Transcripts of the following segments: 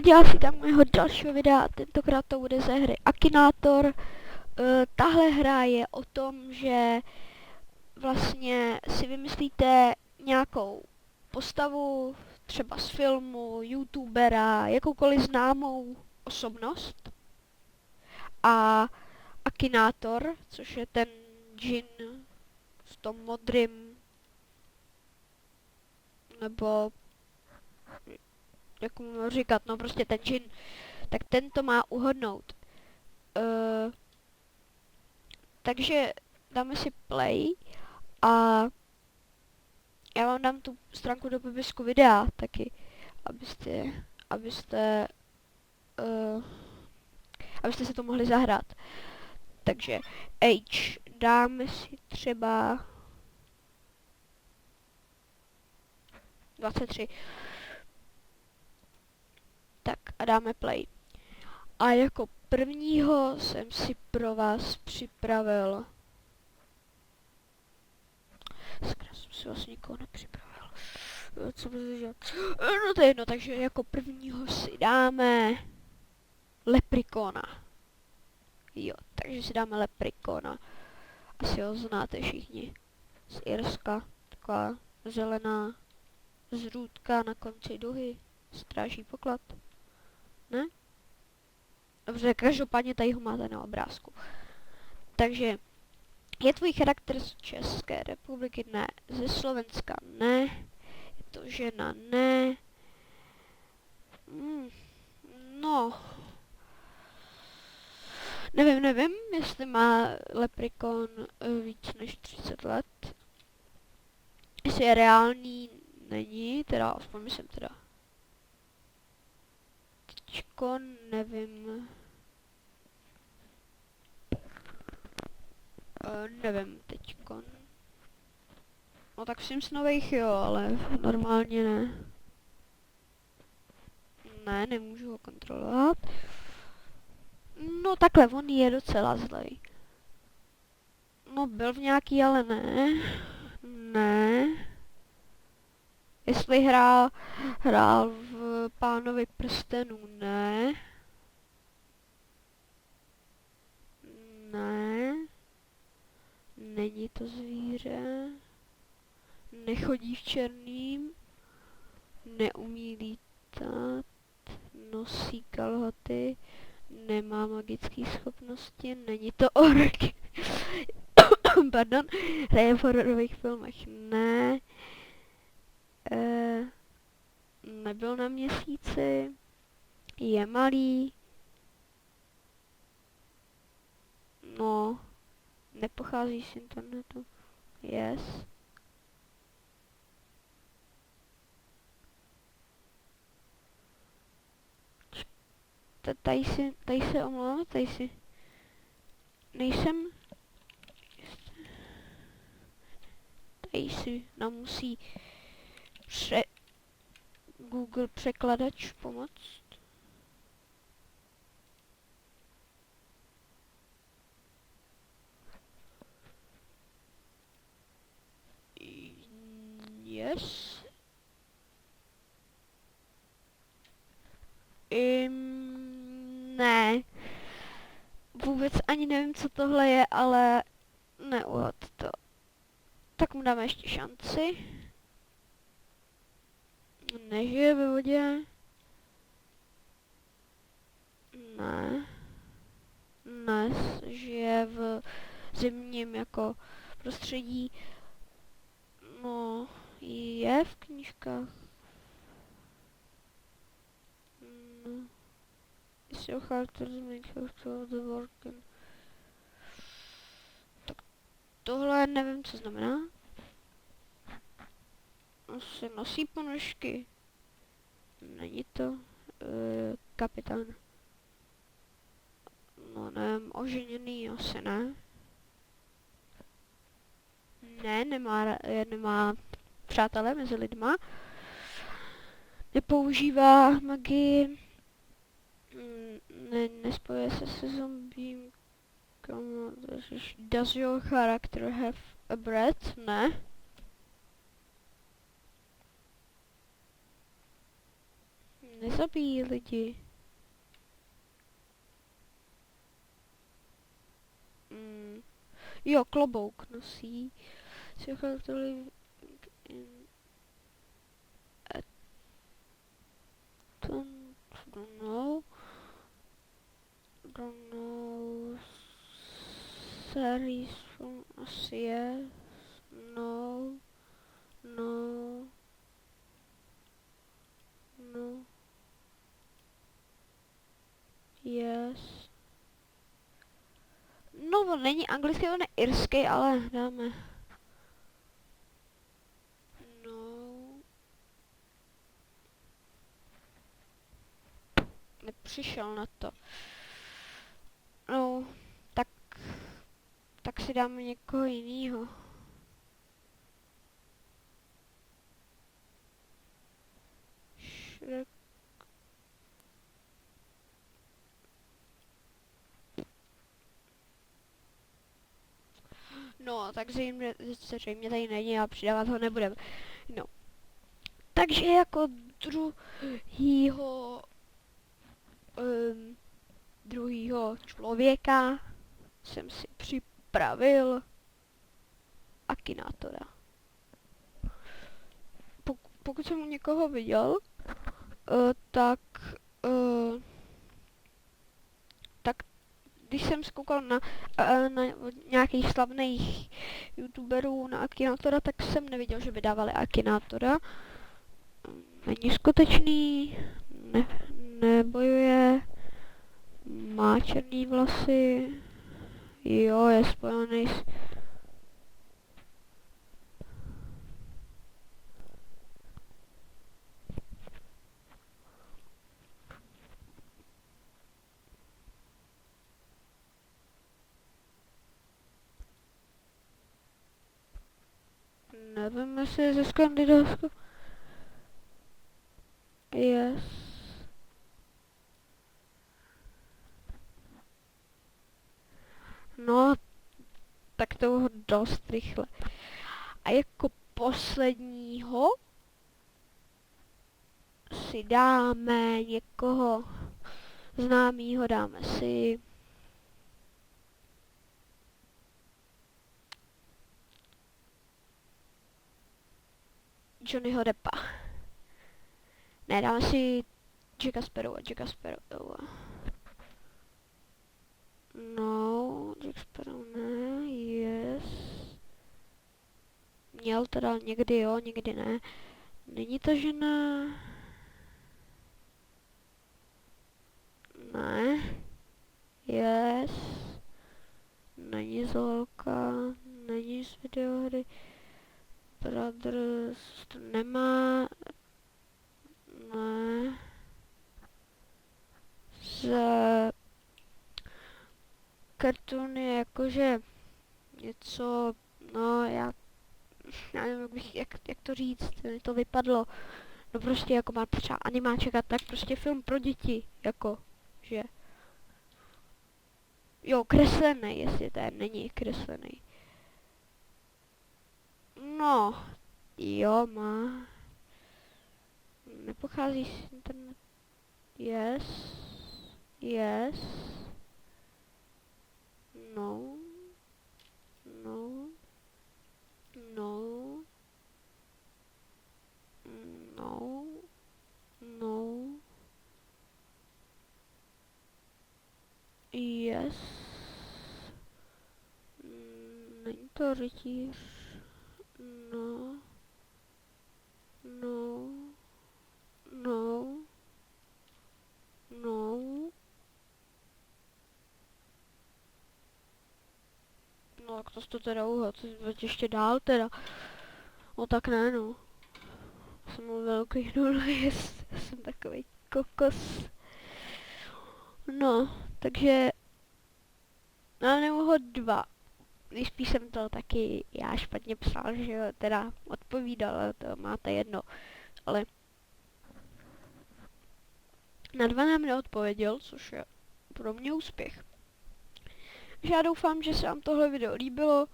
diváci tam mého dalšího videa, tentokrát to bude ze hry Akinator. Tahle hra je o tom, že vlastně si vymyslíte nějakou postavu, třeba z filmu, youtubera, jakoukoliv známou osobnost. A Akinator, což je ten džin v tom modrým, nebo jak mu říkat, no prostě ten džin, tak ten to má uhodnout. Takže dáme si play a já vám dám tu stránku do popisku videa taky, abyste si to mohli zahrát. Takže age, dáme si třeba 23. Tak a dáme play. A jako prvního jsem si pro vás připravil. Sakra, jsem si vlastně nikoho nepřipravil. Co budu dělat? No to je jedno, takže jako prvního si dáme Leprikona. Jo, takže si dáme Leprikona. Asi ho znáte všichni. Z Irska, taková zelená zrůdka na konci duhy. Stráží poklad. Ne? Dobře, každopádně tady ho máte na obrázku. Takže, je tvůj charakter z České republiky? Ne. Ze Slovenska? Ne. Je to žena? Ne. No. Nevím, jestli má Leprikon víc než 30 let. Jestli je reálný, není, teda aspoň myslím teda. Teďko nevím. Nevím teďkon. No tak v Sims nových jo, ale normálně ne. Ne, nemůžu ho kontrolovat. No takhle, on je docela zlej. No byl v nějaký, ale ne. Ne. Jestli hrál v Pánovi prstenů, ne. Ne. Není to zvíře. Nechodí v černým. Neumí lítat. Nosí kalhoty. Nemá magické schopnosti. Není to ork. Pardon. Hraje v hororových filmech. Ne. Nebyl na měsíci. Je malý. No. Nepochází z internetu. Yes. Tady se omlouvám, tady si nejsem. Tady si nám musí Google překladač pomoct. Yes. Ne. Vůbec ani nevím, co tohle je, ale neuhod to. Tak mu dáme ještě šanci. Nežije ve vodě. Ne. Ne, žije v zimním jako prostředí. No, je v knížkách. No. Is your character make the working? Tak tohle nevím, co znamená. Asi nosí ponožky. Není to kapitán. No nevím, oženěný asi ne. Ne, nemá přátelé mezi lidma. Nepoužívá magii. Nespojuje se zombím. Does your character have a breath? Ne. Nezabíjí lidi. Jo, klobouk nosí. Don't know. Don't know. Series from asi yes. No. No. No. Yes. No, on není anglický, on je irský, ale dáme. No. Nepřišel na to. No, tak si dáme někoho jinýho. Shrek. No, tak zřejmě tady není a přidávat ho nebudeme. No. Takže jako druhýho člověka jsem si připravil Akinátora. Pokud jsem u někoho viděl, tak když jsem zkoukal na nějakých slavných youtuberů na Akinátora, tak jsem neviděl, že by dávali Akinátora. Není skutečný, nebojuje, má černý vlasy, jo, je spojený s... Nevím, jestli je ze Skandinávska. Yes. No, tak to dost rychle. A jako posledního si dáme někoho známýho, dáme si Johnnyho Deppa. Ne, dáme si Jacka Sparrowa. No, Jack Sparrow ne, yes. Měl teda někdy jo, někdy ne. Není to žena? Ne. Yes. Není z holka, není z videohry. Brothers to nemá. Ne. Z kartony jakože něco, no já nevím, jak to říct, mi to vypadlo. No prostě jako má třeba animáček a tak, prostě film pro děti, jako, že. Jo, kreslený, jestli ten není kreslený. No, jo, má. Nepochází z internetu. Yes. Yes. No. No. No. No. No. Yes. Není to rytíř. No. No. No. No. No tak to jste teda ještě dál teda. No tak ne no. Jsem byl velký nulejist. Jsem takový kokos. No, takže... No, nebo ho 2. Nejspíš jsem to taky já špatně psal, že jo, teda odpovídal, ale to máte jedno. Ale... Na 2 nám neodpověděl, což je pro mě úspěch. Takže já doufám, že se vám tohle video líbilo.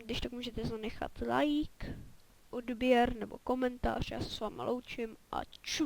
Když tak můžete zanechat like. odběr nebo komentář, já se s váma loučím a čus.